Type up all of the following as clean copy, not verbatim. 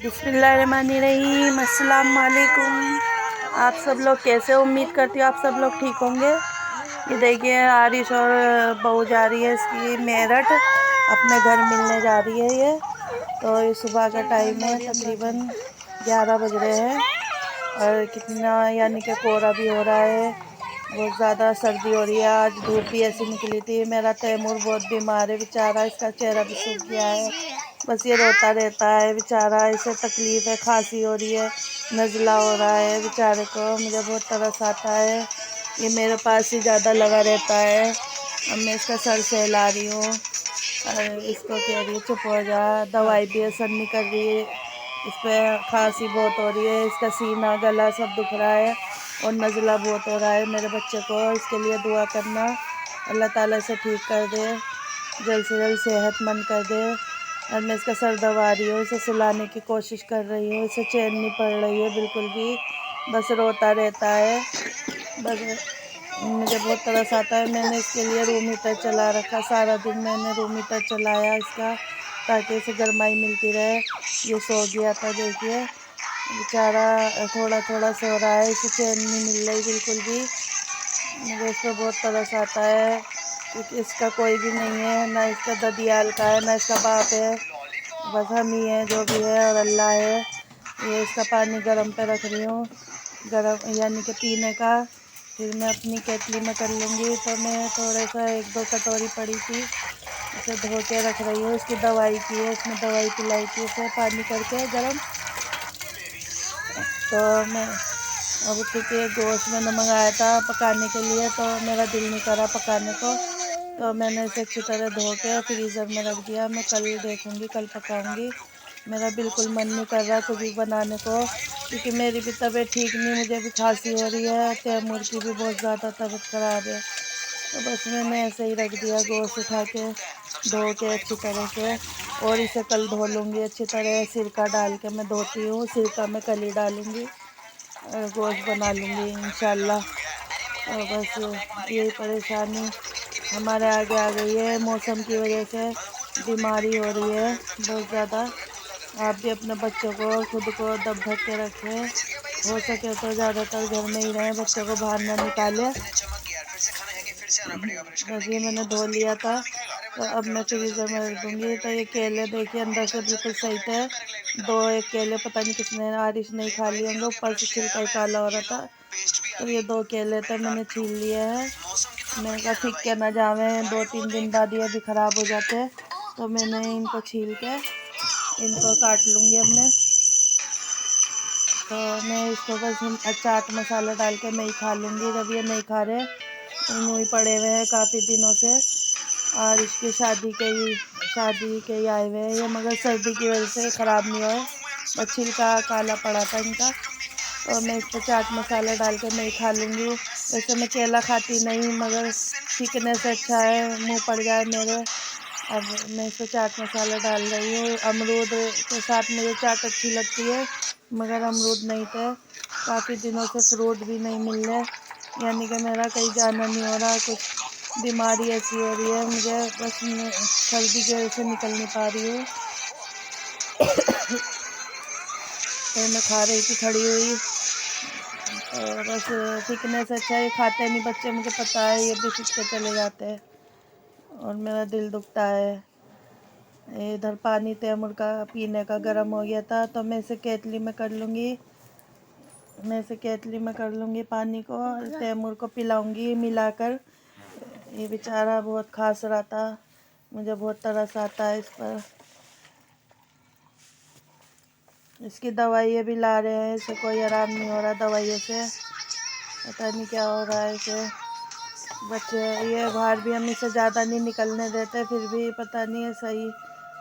बिस्मिल्लाहिर्रहमानिर्रहीम, अस्सलाम वालेकुम। आप सब लोग कैसे? उम्मीद करती हूँ आप सब लोग ठीक होंगे। ये देखिए आरिश और बहू जा रही है इसकी मेरठ, अपने घर मिलने जा रही है ये। तो ये सुबह का टाइम है, तकरीबन 11 बज रहे हैं और कितना यानी कि कोहरा भी हो रहा है, बहुत ज़्यादा सर्दी हो रही है। आज धूप भी ऐसी निकली थी। मेरा तैमूर बहुत बीमार है बेचारा, इसका चेहरा भी सूख गया है, बस ये रोता रहता है बेचारा। इसे तकलीफ़ है, खांसी हो रही है, नज़ला हो रहा है बेचारे को। मुझे बहुत तरस आता है, ये मेरे पास ही ज़्यादा लगा रहता है। अब मैं इसका सर सहला रही हूँ और इसको कह रही है चुप हो जा। दवाई भी असर नहीं कर रही है, इस पर खांसी बहुत हो रही है, इसका सीना गला सब दुख रहा है और नज़ला बहुत हो रहा है मेरे बच्चे को। इसके लिए दुआ करना, अल्लाह ताला से ठीक कर दे, जल्द से जल्द सेहतमंद कर दे। और मैं इसका सर दबा रही हूँ, इसे सुलाने की कोशिश कर रही हूँ, इसे चैन नहीं पड़ रही है बिल्कुल भी, बस रोता रहता है। बस मुझे बहुत तरस आता है। मैंने इसके लिए रूम हीटर चला रखा, सारा दिन मैंने रूम हीटर चलाया इसका, ताकि इसे गर्माई मिलती रहे। ये सो गया था, देखिए बेचारा थोड़ा थोड़ा सो रहा है, इसे चैन नहीं मिल रही बिल्कुल भी। मुझे इस पर बहुत तरस आता है क्योंकि इसका कोई भी नहीं है, ना इसका ददियाल का है, ना इसका बाप है, बस हम ही हैं जो भी है और अल्लाह है। ये इसका पानी गर्म पे रख रही हूँ, गर्म यानी कि पीने का, फिर मैं अपनी केतली में कर लूँगी। तो मैं थोड़ा सा 1-2 कटोरी पड़ी थी, इसे धो के रख रही हूँ। इसकी दवाई की है, इसमें दवाई पिलाई थी इसे पानी करके गर्म। तो मैं अब क्योंकि गोश्त मैंने मंगाया था पकाने के लिए, तो मेरा दिल नहीं करा पकाने को, तो मैंने इसे अच्छी तरह धो के फ्रीज़र में रख दिया। मैं कल देखूँगी, कल पकाऊँगी। मेरा बिल्कुल मन नहीं कर रहा कुछ भी बनाने को, क्योंकि मेरी भी तबीयत ठीक नहीं, मुझे भी खांसी हो रही है, तैमूर की भी बहुत ज़्यादा तबीयत ख़राब है। तो बस मैंने ऐसे ही रख दिया, गोश्त उठा के धो के अच्छी तरह से, और इसे कल धो लूँगी अच्छी तरह। सिरका डाल के मैं धोती हूँ, सिरका में कल ही डालूँगी और गोश्त बना लूँगी इंशाल्लाह। तो बस यही परेशानी हमारे आगे आ गई है, मौसम की वजह से बीमारी हो रही है बहुत ज़्यादा। आप भी अपने बच्चों को और ख़ुद को दब ढक के रखें, हो सके तो ज़्यादातर घर में ही रहें, बच्चों को बाहर ना निकालें। बस ये मैंने धो लिया था, तो अब मैं फ्रीज़र में रख दूँगी। तो ये केले देखिए अंदर से बिल्कुल सही थे, 1 केले पता नहीं किसने, आरिश नहीं खा लिए होंगे, ऊपर से छिलका ही काला हो रहा था। तो ये 2 केले थे, मैंने छील लिए हैं। मैंने कहा फिक के ना जावे, 2-3 दिन बाद ये भी ख़राब हो जाते हैं, तो मैंने इनको छील के इनको काट लूँगी अब मैं। तो मैं इसको बस चाट मसाला डाल के मैं ही खा लूँगी। जब ये नहीं खा रहे, यूँ ही पड़े हुए हैं काफ़ी दिनों से, और इसकी शादी के ही आए हुए हैं ये, मगर सर्दी की वजह से ख़राब नहीं हुए, बस छिलका काला पड़ा था इनका। तो मैं इस पर चाट मसाला डाल के मैं ही खा लूँगी। वैसे मैं केला खाती नहीं, मगर सीखने से अच्छा है मुँह पड़ जाए मेरे। अब मैं इस पर चाट मसाला डाल रही हूँ। अमरूद के साथ मुझे चाट अच्छी लगती है, मगर अमरूद नहीं थे, काफ़ी दिनों से फ्रूट भी नहीं मिल रहे, यानी कि मेरा कहीं जाना नहीं हो रहा, कुछ बीमारी ऐसी हो रही है मुझे, बस मैं सर्दी की वजह से निकल नहीं पा रही हूँ। तो मैं खा रही थी खड़ी हुई, तो बस फिकने से अच्छा है, खाते नहीं बच्चे, मुझे पता है ये भी फिक के चले जाते हैं और मेरा दिल दुखता है। इधर पानी तैमूर का पीने का गर्म हो गया था, तो मैं इसे केतली में कर लूँगी, पानी को, तैमूर को पिलाऊंगी मिलाकर। ये बेचारा बहुत खास रहा था, मुझे बहुत तरस आता है इस पर। इसकी दवाइयाँ भी ला रहे हैं, इसे कोई आराम नहीं हो रहा दवाइयों से, पता नहीं क्या हो रहा है इसे। बच्चे ये बाहर भी हम इसे ज़्यादा नहीं निकलने देते, फिर भी पता नहीं है, सही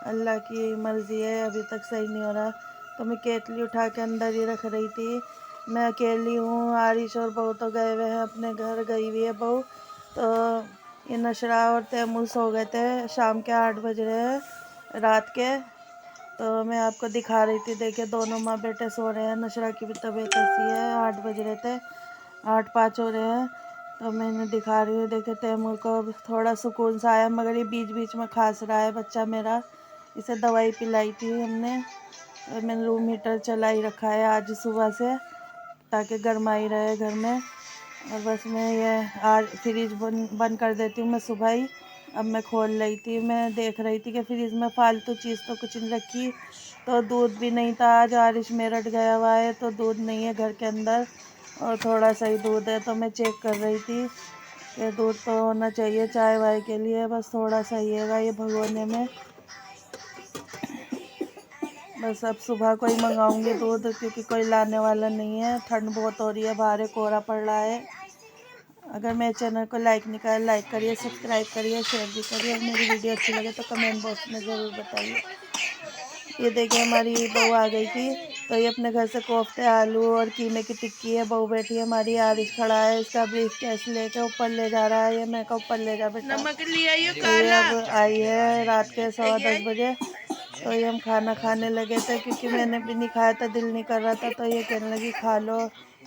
अल्लाह की मर्ज़ी है, अभी तक सही नहीं हो रहा। तो मैं केतली उठा के अंदर ही रख रही थी, मैं अकेली हूँ, आरिश और बहू तो गए हुए हैं अपने घर, गई हुई है बहू। तो ये नशरा और तैमूर सो गए थे, शाम के 8 बज रहे हैं रात के। तो मैं आपको दिखा रही थी, देखिए दोनों माँ बेटे सो रहे हैं, नशरा की भी तबीयत ऐसी है, 8 बज रहे थे, 8:05 हो रहे हैं। तो मैंने दिखा रही हूँ, देखिए तैमूर को थोड़ा सुकून सा आया, मगर ये बीच बीच में खांस रहा है बच्चा मेरा, इसे दवाई पिलाई थी हमने, मैंने रूम हीटर चला ही रखा है आज सुबह से, ताकि गर्मा ही रहे घर में। और बस मैं ये आज फ्रिज बंद कर देती हूँ मैं सुबह ही। अब मैं खोल रही थी, मैं देख रही थी कि फ्रिज में फालतू चीज़ तो कुछ नहीं रखी। तो दूध भी नहीं था आज, आरिश मेरठ गया हुआ है तो दूध नहीं है घर के अंदर, और थोड़ा सा ही दूध है। तो मैं चेक कर रही थी कि दूध तो होना चाहिए चाय वाय के लिए, बस थोड़ा सा ही है ये भगोने में। बस अब सुबह को ही मंगाऊंगी दूध, क्योंकि कोई लाने वाला नहीं है। ठंड बहुत हो रही है, बाहर कोहरा पड़ रहा है। अगर मेरे चैनल को लाइक नहीं करें, लाइक करिए, सब्सक्राइब करिए, शेयर भी करिए। और मेरी वीडियो अच्छी लगे तो कमेंट बॉक्स में ज़रूर बताइए। ये देखिए हमारी बहू आ गई थी, तो ये अपने घर से कोफ्ते, आलू और कीमे की टिक्की है। बहू बैठी है हमारी, आरिश खड़ा है, इसका ब्रीफ केस लेके ऊपर ले जा रहा है। ये मैं का ऊपर ले जा बेटा। तो ये अब आई है रात के 10:15 बजे। तो ये हम खाना खाने लगे थे, क्योंकि मैंने भी नहीं खाया था, दिल नहीं कर रहा था। तो ये कहने लगी खा लो,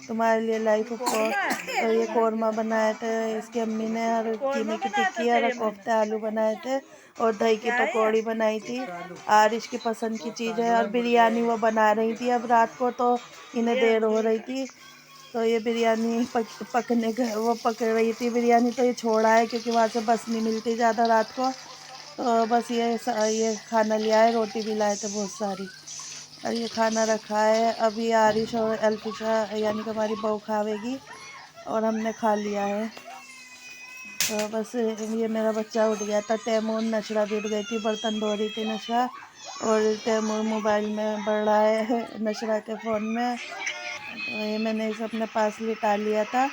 तुम्हारे लिए लाई पप्पो। तो ये कौरमा बनाए थे इसकी अम्मी ने, और कीमे की टिक्की और कोफ्ते आलू बनाए थे, और दही की पकौड़ी बनाई थी। आरिश की पसंद की चीज़ है। और बिरयानी वो बना रही थी अब रात को, तो इन्हें देर हो रही थी। तो ये बिरयानी पक रही थी बिरयानी, तो ये छोड़ा है क्योंकि वहाँ से बस नहीं मिलती ज़्यादा रात को। तो बस ये खाना लिया है, रोटी भी लाए थे बहुत सारी, और ये खाना रखा है। अभी आरिश और अल्फिशा यानी कि हमारी बहू खावेगी, और हमने खा लिया है। तो बस ये मेरा बच्चा उठ गया था, तैमूर। नशरा भी उठ गई थी, बर्तन धो रही थी नशरा, और तैमूर मोबाइल में बढ़ रहा है नशरा के फ़ोन में। तो ये मैंने इसे अपने पास लिटा लिया था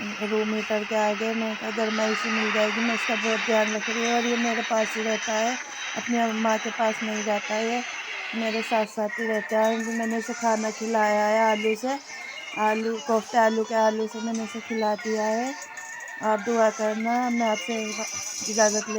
रूम हीटर के आगे। मैं कहा गरमाई से मिल जाएगी, मैं इसका बहुत ध्यान रख रही हूँ। और ये मेरे पास ही रहता है, अपनी माँ के पास नहीं जाता है, ये मेरे साथ साथ ही रहता है। मैंने इसे खाना खिलाया है आलू से, आलू कोफ्ते आलू से मैंने इसे खिला दिया है। आप दुआ करना। मैं आपसे इजाज़त ले